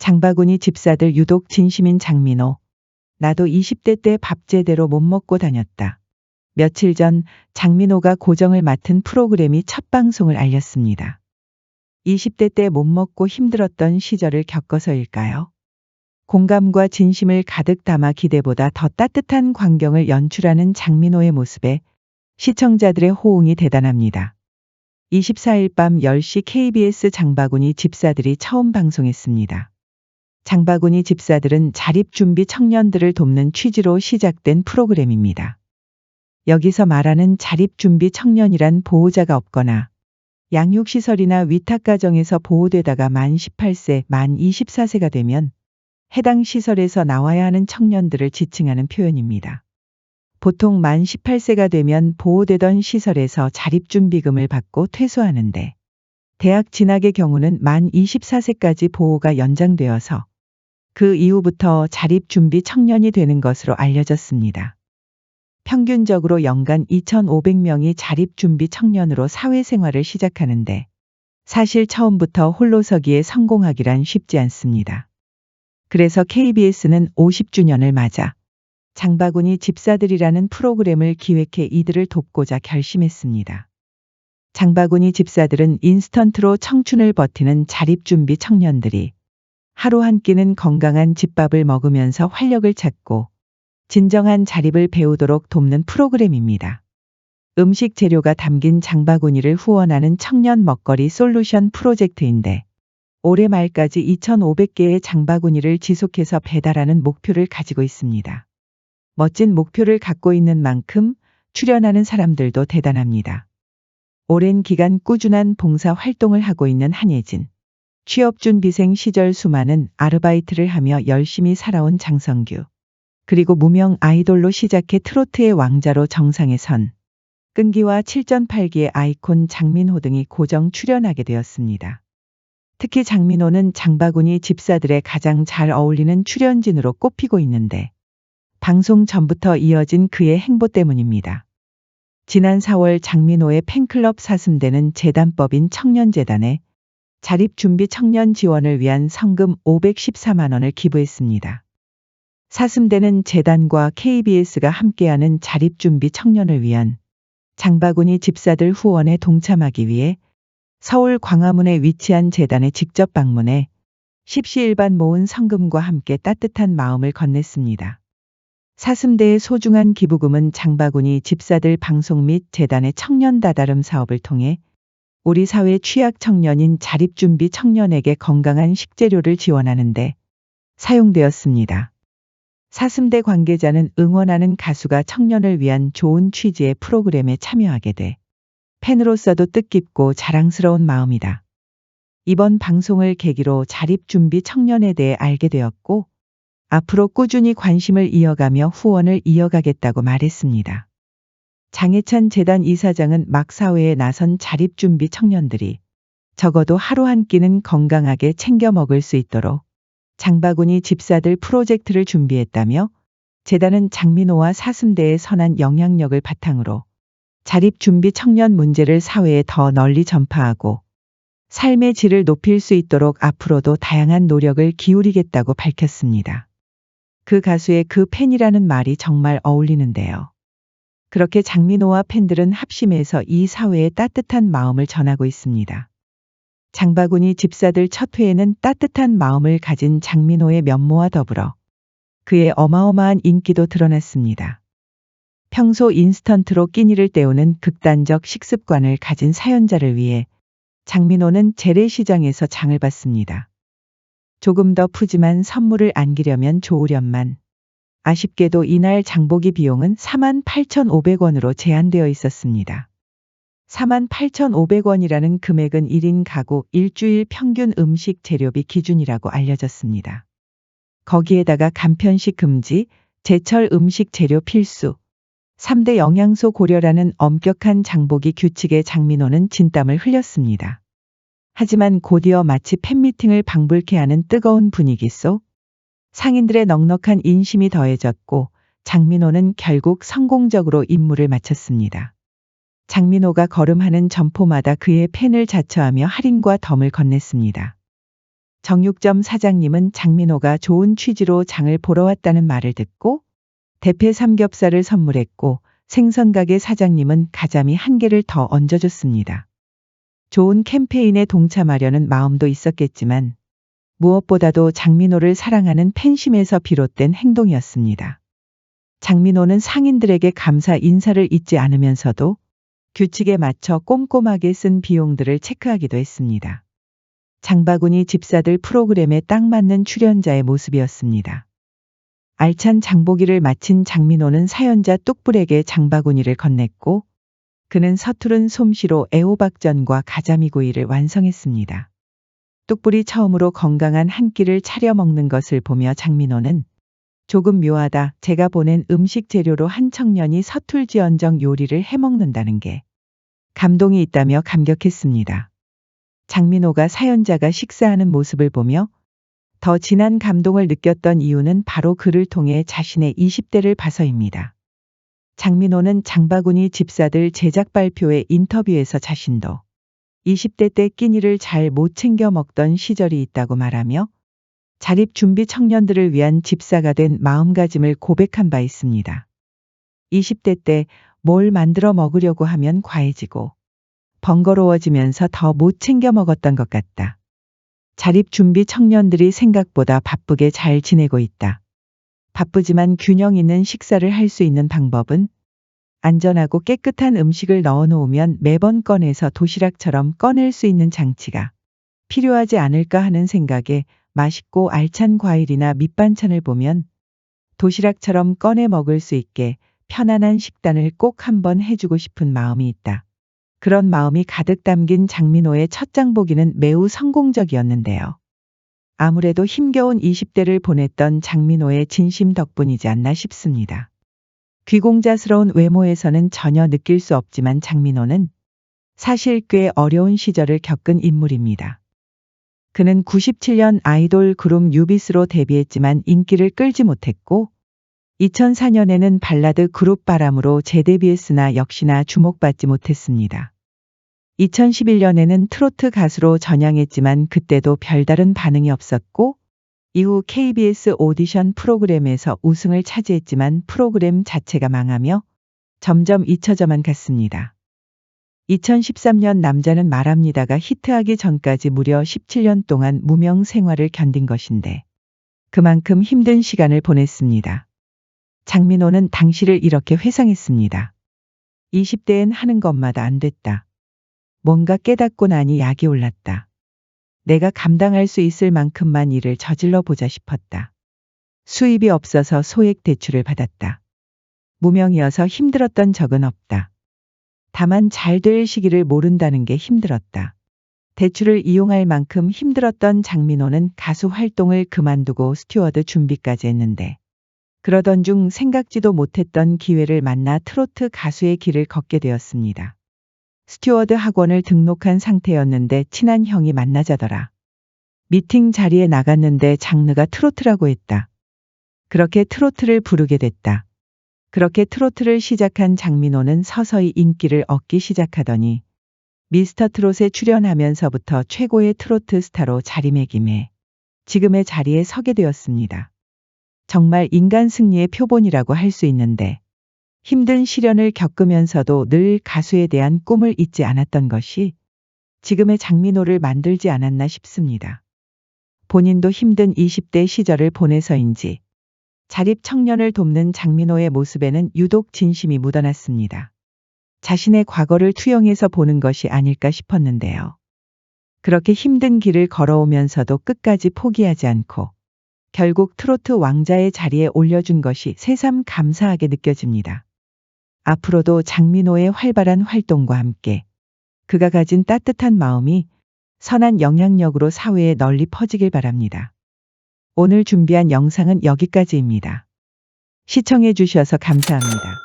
장바구니 집사들 유독 진심인 장민호. 나도 20대 때 밥 제대로 못 먹고 다녔다. 며칠 전 장민호가 고정을 맡은 프로그램이 첫 방송을 알렸습니다. 20대 때 못 먹고 힘들었던 시절을 겪어서일까요? 공감과 진심을 가득 담아 기대보다 더 따뜻한 광경을 연출하는 장민호의 모습에 시청자들의 호응이 대단합니다. 24일 밤 10시 KBS 장바구니 집사들이 처음 방송했습니다. 장바구니 집사들은 자립준비 청년들을 돕는 취지로 시작된 프로그램입니다. 여기서 말하는 자립준비 청년이란 보호자가 없거나 양육시설이나 위탁가정에서 보호되다가 만 18세, 만 24세가 되면 해당 시설에서 나와야 하는 청년들을 지칭하는 표현입니다. 보통 만 18세가 되면 보호되던 시설에서 자립준비금을 받고 퇴소하는데 대학 진학의 경우는 만 24세까지 보호가 연장되어서 그 이후부터 자립준비 청년이 되는 것으로 알려졌습니다. 평균적으로 연간 2,500명이 자립준비 청년으로 사회생활을 시작하는데 사실 처음부터 홀로서기에 성공하기란 쉽지 않습니다. 그래서 KBS는 50주년을 맞아 장바구니 집사들이라는 프로그램을 기획해 이들을 돕고자 결심했습니다. 장바구니 집사들은 인스턴트로 청춘을 버티는 자립준비 청년들이 하루 한 끼는 건강한 집밥을 먹으면서 활력을 찾고 진정한 자립을 배우도록 돕는 프로그램입니다. 음식 재료가 담긴 장바구니를 후원하는 청년 먹거리 솔루션 프로젝트인데 올해 말까지 2,500개의 장바구니를 지속해서 배달하는 목표를 가지고 있습니다. 멋진 목표를 갖고 있는 만큼 출연하는 사람들도 대단합니다. 오랜 기간 꾸준한 봉사 활동을 하고 있는 한예진. 취업준비생 시절 수많은 아르바이트를 하며 열심히 살아온 장성규. 그리고 무명 아이돌로 시작해 트로트의 왕자로 정상에 선 끈기와 7전8기의 아이콘 장민호 등이 고정 출연하게 되었습니다. 특히 장민호는 장바구니 집사들의 가장 잘 어울리는 출연진으로 꼽히고 있는데 방송 전부터 이어진 그의 행보 때문입니다. 지난 4월 장민호의 팬클럽 사슴대는 재단법인 청년재단에 자립준비 청년 지원을 위한 성금 514만 원을 기부했습니다. 사슴대는 재단과 KBS가 함께하는 자립준비 청년을 위한 장바구니 집사들 후원에 동참하기 위해 서울 광화문에 위치한 재단에 직접 방문해 십시일반 모은 성금과 함께 따뜻한 마음을 건넸습니다. 사슴대의 소중한 기부금은 장바구니 집사들 방송 및 재단의 청년 다다름 사업을 통해 우리 사회 취약 청년인 자립준비 청년에게 건강한 식재료를 지원하는 데 사용되었습니다. 사슴대 관계자는 응원하는 가수가 청년을 위한 좋은 취지의 프로그램에 참여하게 돼 팬으로서도 뜻깊고 자랑스러운 마음이다. 이번 방송을 계기로 자립준비 청년에 대해 알게 되었고 앞으로 꾸준히 관심을 이어가며 후원을 이어가겠다고 말했습니다. 장해찬 재단 이사장은 막 사회에 나선 자립준비 청년들이 적어도 하루 한 끼는 건강하게 챙겨 먹을 수 있도록 장바구니 집사들 프로젝트를 준비했다며 재단은 장민호와 사슴대의 선한 영향력을 바탕으로 자립준비 청년 문제를 사회에 더 널리 전파하고 삶의 질을 높일 수 있도록 앞으로도 다양한 노력을 기울이겠다고 밝혔습니다. 그 가수의 그 팬이라는 말이 정말 어울리는데요. 그렇게 장민호와 팬들은 합심해서 이 사회에 따뜻한 마음을 전하고 있습니다. 장바구니 집사들 첫 회에는 따뜻한 마음을 가진 장민호의 면모와 더불어 그의 어마어마한 인기도 드러났습니다. 평소 인스턴트로 끼니를 때우는 극단적 식습관을 가진 사연자를 위해 장민호는 재래시장에서 장을 봤습니다. 조금 더 푸짐한 선물을 안기려면 좋으련만 아쉽게도 이날 장보기 비용은 48,500원으로 제한되어 있었습니다. 48,500원이라는 금액은 1인 가구 일주일 평균 음식 재료비 기준이라고 알려졌습니다. 거기에다가 간편식 금지, 제철 음식 재료 필수, 3대 영양소 고려라는 엄격한 장보기 규칙에 장민호는 진땀을 흘렸습니다. 하지만 곧이어 마치 팬미팅을 방불케 하는 뜨거운 분위기 속 상인들의 넉넉한 인심이 더해졌고 장민호는 결국 성공적으로 임무를 마쳤습니다. 장민호가 걸음하는 점포마다 그의 팬을 자처하며 할인과 덤을 건넸습니다. 정육점 사장님은 장민호가 좋은 취지로 장을 보러 왔다는 말을 듣고 대패 삼겹살을 선물했고 생선가게 사장님은 가자미 1개를 더 얹어줬습니다. 좋은 캠페인에 동참하려는 마음도 있었겠지만 무엇보다도 장민호를 사랑하는 팬심에서 비롯된 행동이었습니다. 장민호는 상인들에게 감사 인사를 잊지 않으면서도 규칙에 맞춰 꼼꼼하게 쓴 비용들을 체크하기도 했습니다. 장바구니 집사들 프로그램에 딱 맞는 출연자의 모습이었습니다. 알찬 장보기를 마친 장민호는 사연자 뚝불에게 장바구니를 건넸고 그는 서투른 솜씨로 애호박전과 가자미구이를 완성했습니다. 뚝불이 처음으로 건강한 한 끼를 차려 먹는 것을 보며 장민호는 조금 묘하다. 제가 보낸 음식 재료로 한 청년이 서툴지언정 요리를 해먹는다는 게 감동이 있다며 감격했습니다. 장민호가 사연자가 식사하는 모습을 보며 더 진한 감동을 느꼈던 이유는 바로 그를 통해 자신의 20대를 봐서입니다. 장민호는 장바구니 집사들 제작 발표회 인터뷰에서 자신도 20대 때 끼니를 잘 못 챙겨 먹던 시절이 있다고 말하며 자립 준비 청년들을 위한 집사가 된 마음가짐을 고백한 바 있습니다. 20대 때 뭘 만들어 먹으려고 하면 과해지고 번거로워지면서 더 못 챙겨 먹었던 것 같다. 자립 준비 청년들이 생각보다 바쁘게 잘 지내고 있다. 바쁘지만 균형 있는 식사를 할 수 있는 방법은 안전하고 깨끗한 음식을 넣어 놓으면 매번 꺼내서 도시락처럼 꺼낼 수 있는 장치가 필요하지 않을까 하는 생각에 맛있고 알찬 과일이나 밑반찬을 보면 도시락처럼 꺼내 먹을 수 있게 편안한 식단을 꼭 한번 해주고 싶은 마음이 있다. 그런 마음이 가득 담긴 장민호의 첫 장보기는 매우 성공적이었는데요. 아무래도 힘겨운 20대를 보냈던 장민호의 진심 덕분이지 않나 싶습니다. 귀공자스러운 외모에서는 전혀 느낄 수 없지만 장민호는 사실 꽤 어려운 시절을 겪은 인물입니다. 그는 97년 아이돌 그룹 뉴비스로 데뷔했지만 인기를 끌지 못했고 2004년에는 발라드 그룹 바람으로 재데뷔했으나 역시나 주목받지 못했습니다. 2011년에는 트로트 가수로 전향했지만 그때도 별다른 반응이 없었고 이후 KBS 오디션 프로그램에서 우승을 차지했지만 프로그램 자체가 망하며 점점 잊혀져만 갔습니다. 2013년 남자는 말합니다가 히트하기 전까지 무려 17년 동안 무명 생활을 견딘 것인데 그만큼 힘든 시간을 보냈습니다. 장민호는 당시를 이렇게 회상했습니다. 20대엔 하는 것마다 안 됐다. 뭔가 깨닫고 나니 약이 올랐다. 내가 감당할 수 있을 만큼만 일을 저질러 보자 싶었다. 수입이 없어서 소액 대출을 받았다. 무명이어서 힘들었던 적은 없다. 다만 잘 될 시기를 모른다는 게 힘들었다. 대출을 이용할 만큼 힘들었던 장민호는 가수 활동을 그만두고 스튜어드 준비까지 했는데 그러던 중 생각지도 못했던 기회를 만나 트로트 가수의 길을 걷게 되었습니다. 스튜어드 학원을 등록한 상태였는데 친한 형이 만나자더라. 미팅 자리에 나갔는데 장르가 트로트라고 했다. 그렇게 트로트를 부르게 됐다. 그렇게 트로트를 시작한 장민호는 서서히 인기를 얻기 시작하더니 미스터 트롯에 출연하면서부터 최고의 트로트 스타로 자리매김해 지금의 자리에 서게 되었습니다. 정말 인간 승리의 표본이라고 할 수 있는데 힘든 시련을 겪으면서도 늘 가수에 대한 꿈을 잊지 않았던 것이 지금의 장민호를 만들지 않았나 싶습니다. 본인도 힘든 20대 시절을 보내서인지 자립 청년을 돕는 장민호의 모습에는 유독 진심이 묻어났습니다. 자신의 과거를 투영해서 보는 것이 아닐까 싶었는데요. 그렇게 힘든 길을 걸어오면서도 끝까지 포기하지 않고 결국 트로트 왕자의 자리에 올려준 것이 새삼 감사하게 느껴집니다. 앞으로도 장민호의 활발한 활동과 함께 그가 가진 따뜻한 마음이 선한 영향력으로 사회에 널리 퍼지길 바랍니다. 오늘 준비한 영상은 여기까지입니다. 시청해 주셔서 감사합니다.